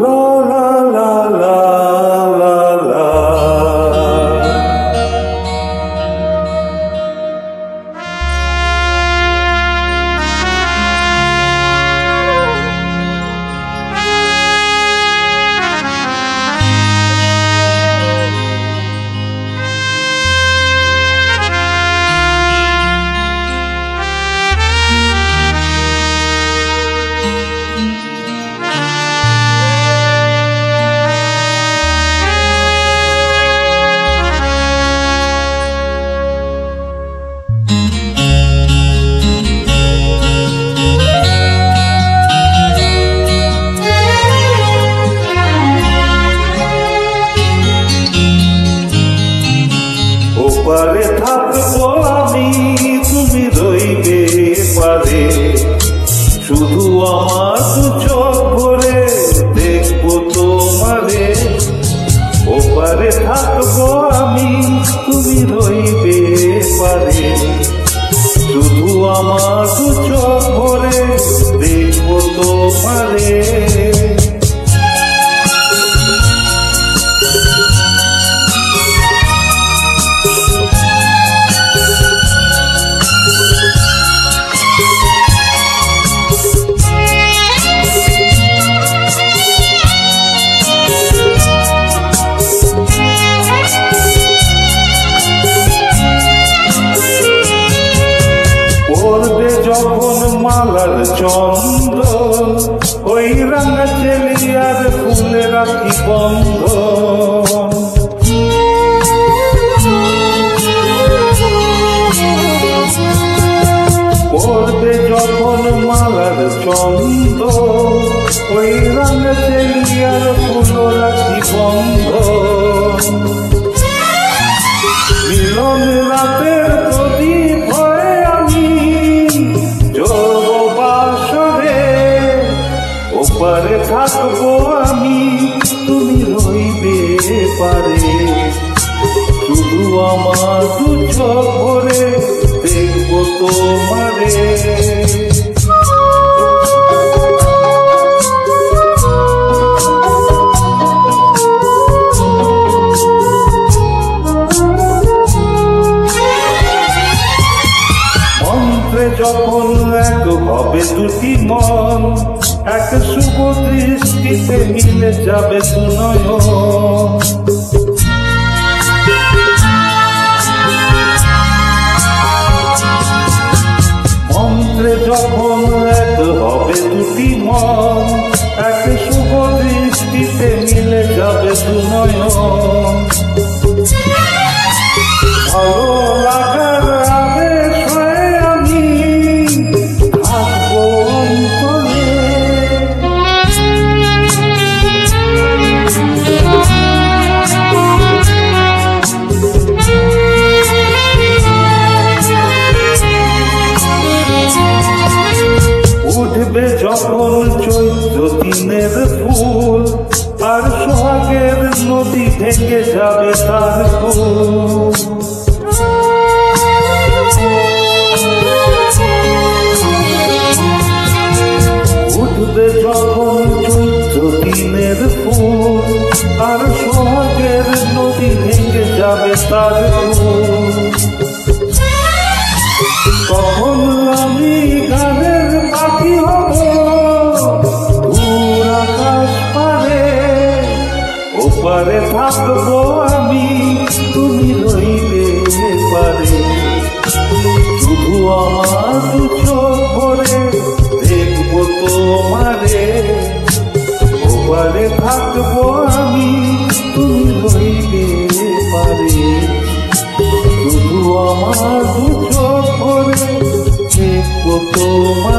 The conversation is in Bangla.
La la la la la la. ওপারে থাকবো আমি, তুমি রইবে পারে, শুধু আমার দু চোখ ভরে দেখবো তোমারে। ওপারে থাকবো আমি, তুমি রইবে পারে, শুধু আমার দু চোখ ভরে দেখবো তোমারে। যখন মালার চন্দ্র ওই রাঙা চেলিয়ার ফুলে রাখি বন্ধ, পড়বে যখন মালার চন্দ্র ওই রাঙা চেলিয়ার ফুল রাখি বন্ধ। মিলন রাতের প্রদীপ হয়ে আমি ওপারে থাকবো আমি, তুমি রইবে পারে, শুধু আমার দু চোখ ভরে দেখবো তোমারে। মন্ত্রে যখন এক হবে দুটি মন, এক শুভ দৃষ্টিতে মিলে যাবে দুনয়ন। মন্ত্রে যখন এক হবে দুটি মন, এক শুভ দৃষ্টিতে মিলে যাবে দুনয়ন। ভালো লাগার আবেশ হয়ে আমি থাকবো অন্তরে, উঠবে যখন চৈত্র দিনের ফুল, আর সোহাগের নদী ভেঙে যাবে তার কুল। উঠবে যখন চৈত্র দিনের ফুল, আর সোহাগের নদী ভেঙে যাবে তার কুল। তখন আমি গানের পাখি হব দূর আকাশ পারে, ওপারে থাকবো আমি, তুমি রইবে পারে, শুধু আমার দু চোখ ভরে দেখবো তোমারে। ওপারে থাকবো আমি, তুমি রইবে পারে, শুধু আমার দু চোখ ভরে দেখবো তোমার।